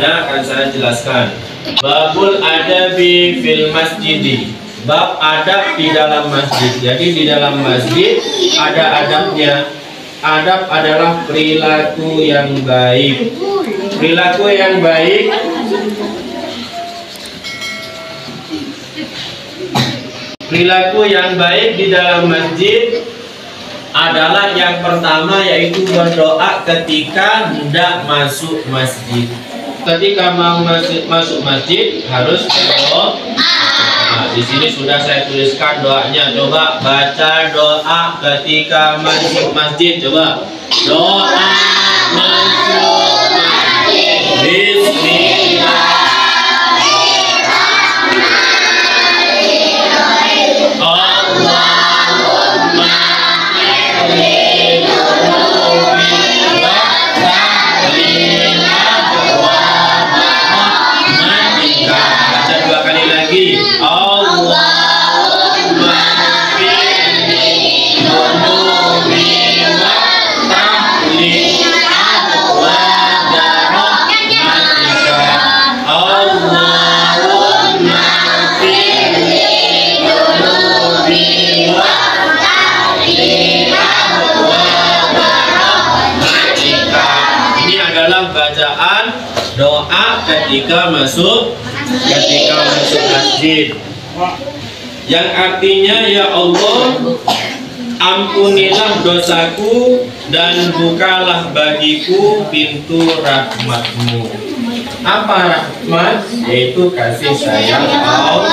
ada, akan saya jelaskan. Babul adabi fil masjidi. Bab adab di dalam masjid. Jadi di dalam masjid ada adabnya. Adab adalah perilaku yang baik. Perilaku yang baik di dalam masjid adalah yang pertama, yaitu berdoa ketika hendak masuk masjid. Ketika mau masuk masjid harus berdoa. Nah, di sini sudah saya tuliskan doanya. Coba baca doa ketika masuk masjid. Coba doa masuk masjid. Bismillahirrahmanirrahim. Allahumma ighfir dhunubi wa tahmil abwaaba rahmatika. Baca dua kali lagi. Allahumma ighfir dhunubi wa tahmil abwaaba rahmatika. Allahumma ighfir dhunubi wa tahmil abwaaba rahmatika. Ini adalah bacaan doa ketika masuk masjid, yang artinya, ya Allah, ampunilah dosaku dan bukalah bagiku pintu rahmat-Mu. Apa rahmat? Yaitu kasih sayang Allah.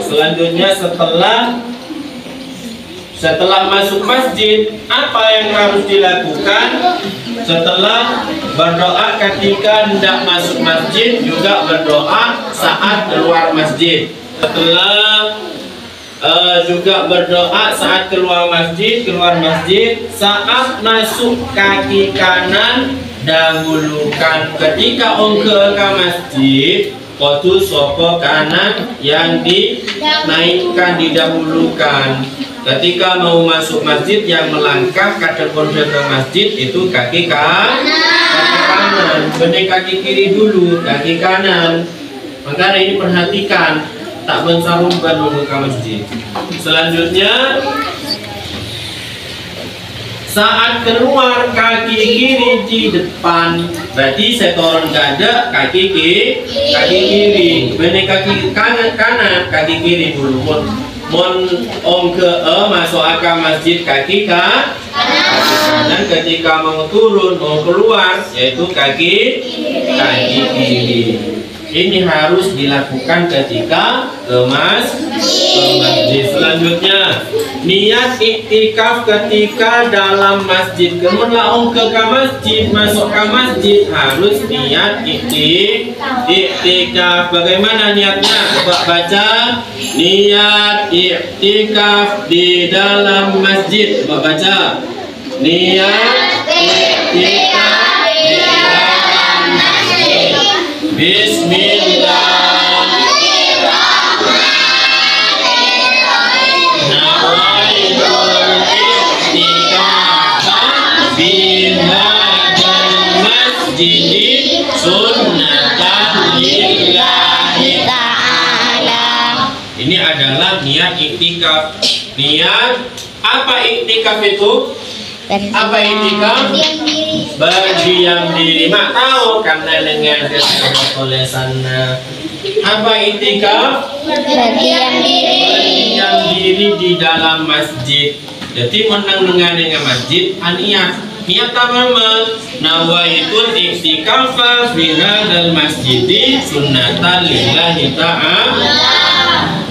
Selanjutnya setelah masuk masjid, apa yang harus dilakukan? Setelah berdoa ketika hendak masuk masjid, juga berdoa saat keluar masjid. Setelah juga berdoa saat keluar masjid, saat masuk kaki kanan dahulukan. Ketika ongke ke masjid, kotu sopo kanan yang dinaikkan, didahulukan. Ketika mau masuk masjid, yang melangkah kadepon ke masjid itu kaki kanan. Benar kaki kiri dulu, kaki kanan. Maka ini perhatikan, tak mensarumkan dulu ke masjid. Selanjutnya, saat keluar kaki kiri di depan, berarti setoran gada kaki kiri. Benar kaki kanan, kaki kiri dulu. Mon ke masuk akal masjid kaki kanan. Ketika mau turun, mau keluar, yaitu kaki kiri. Ini harus dilakukan ketika ke masjid. Selanjutnya, niat iktikaf ketika dalam masjid. Kemudian ke masjid, masuk ke masjid, harus niat iktikaf. Bagaimana niatnya? Coba baca. Niat iktikaf di dalam masjid. Coba baca. Niat iktikaf di dalam masjid. Bismillahirrahmanirrahim. Nawaitul i'tikaf fi hadzal masjid sunnatan lillahi ta'ala. Ini adalah niat iktikaf. Niat apa iktikaf itu? Apa iktikaf? Berdiam diri. Mak tahu karena dengan tulisannya. Apa iktikaf? Berdiam diri di dalam masjid. Jadi menang dengan masjid, niat apa? Nawaitul iktikaf fi hadzal masjid sunnatan lillahi ta'ala.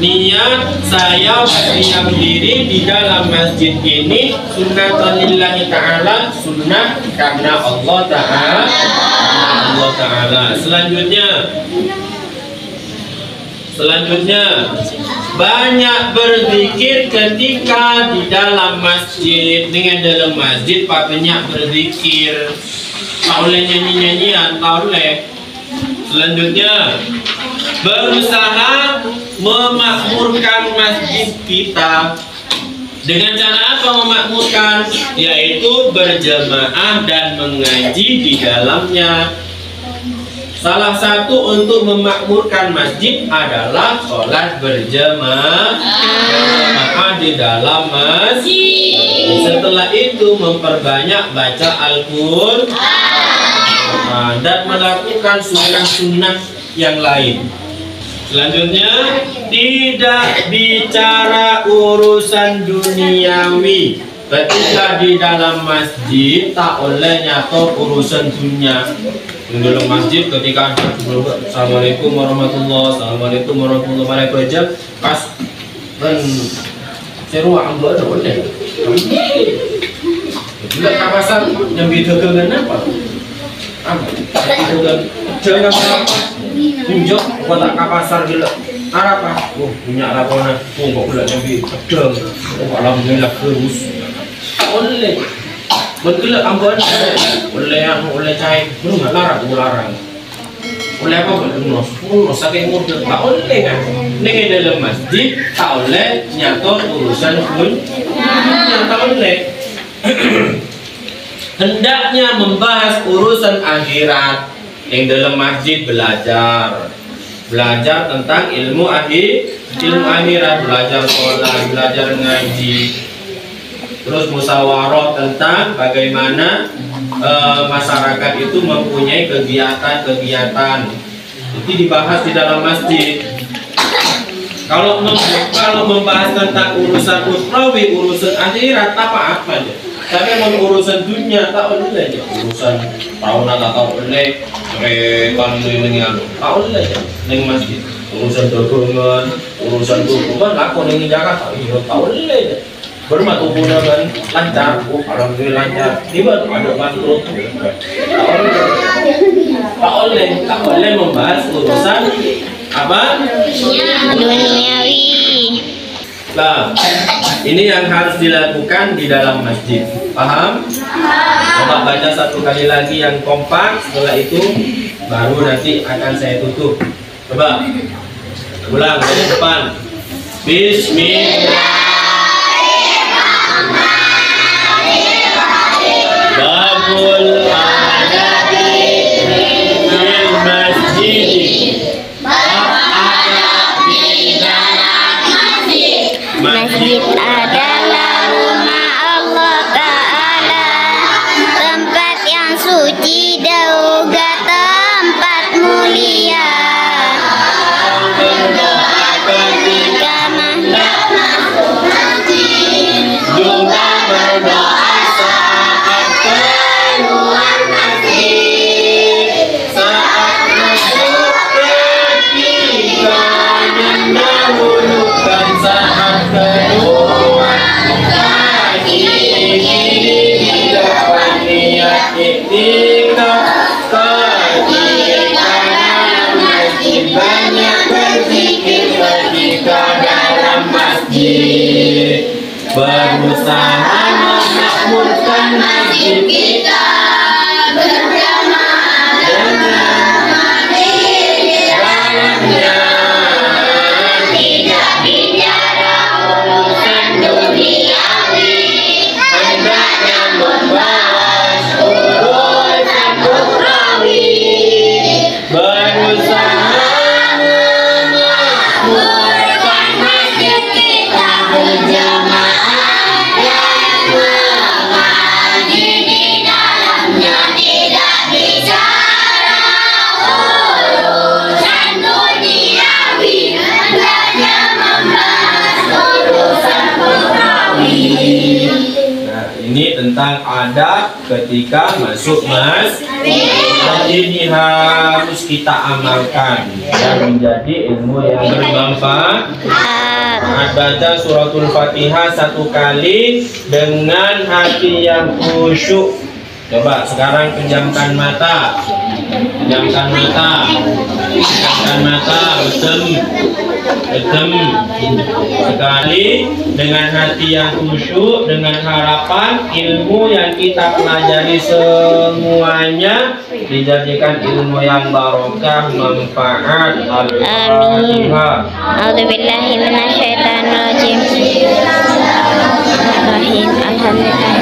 Niat saya berdiam diri di dalam masjid ini sunnatan lillahi ta'ala, sunnah karena Allah Ta'ala. Selanjutnya banyak berzikir ketika di dalam masjid. Dengan dalam masjid banyak berzikir. Tak boleh nyanyi-nyanyian, tak boleh. Selanjutnya, berusaha memakmurkan masjid kita. Dengan cara apa memakmurkan? Yaitu berjamaah dan mengaji di dalamnya. Salah satu untuk memakmurkan masjid adalah sholat berjamaah di dalam masjid. Setelah itu memperbanyak baca Al-Qur'an dan melakukan sunnah-sunnah yang lain. Selanjutnya, tidak bicara urusan duniawi. Ketika di dalam masjid tak oleh nyator urusan dunia. Di dalam masjid ketika Assalamualaikum warahmatullahi Assalamualaikum warahmatullahi wabarakatuh pas dan seruang dua ada boleh. Tidak kawasan yang beda dengan apa? Jangan apa? Tunjuk kota kapasar gila. Apa? Oh punya laporan. Oh kok pula yang beda. Oh alhamdulillah terus. Oleh betul amban oleh cai belum larang oleh apa belum saking mudah tak oleh kan nih dalam masjid tak oleh nyator urusan pun tak oleh. Hendaknya membahas urusan akhirat yang dalam masjid belajar tentang ilmu akhirat, belajar sholat, belajar ngaji. Terus musyawarah tentang bagaimana masyarakat itu mempunyai kegiatan-kegiatan. Itu dibahas di dalam masjid. Kalau membahas tentang urusan ukhrawi, urusan akhirat apa aja. Tapi urusan dunia tak boleh aja. Urusan tahunan tak boleh. Rekan dengan tak boleh aja. Neng masjid. Urusan dagangan, urusan hubungan aku neng Jakarta tak boleh aja. Bermat hubungan lancar, alhamdulillah lancar. Tiba ada bangkrut. Tak boleh membahas urusan apa? Duniawi. Nah, ini yang harus dilakukan di dalam masjid. Paham? Coba baca satu kali lagi yang kompak. Setelah itu baru nanti akan saya tutup. Coba ulang dari depan. Bismillah. Babul adabi fil masjid. Masjid adalah rumah Allah Ta'ala, tempat yang suci dan juga tempat mulia. Berdoa ketika masuk masjid, juga berdoa saat keluar masjid, saat masuk ketika mendahulukan saat keluar kaki dapat niat iktikaf ketika dalam masjid banyak berzikir ketika dalam masjid berusaha memakmurkan masjid kita berjamaah dengan hadir di dalamnya. Tidak bicara urusan duniawi, hendaknya membahas urusan ukhrawi. Berusaha memakmurkan masjid kita berjamaah dan mengaji di dalamnya. Tidak bicara urusan duniawi, hendaknya membahas urusan ukhrawi. Nah, ini tentang adab ketika masuk masjid. Ini harus kita amalkan dan menjadi ilmu yang bermanfaat. Baca suratul Fatihah satu kali dengan hati yang khusyuk. Coba sekarang pejamkan mata. Pejamkan mata. Pejamkan mata. Betul. Sekali dengan hati yang khusyuk, dengan harapan ilmu yang kita pelajari semuanya dijadikan ilmu yang barokah, manfaat. Al-Fatihah. A'udzubillahi minasyaitonirrajim. Bismillahirrahmanirrahim. Alhamdulillah.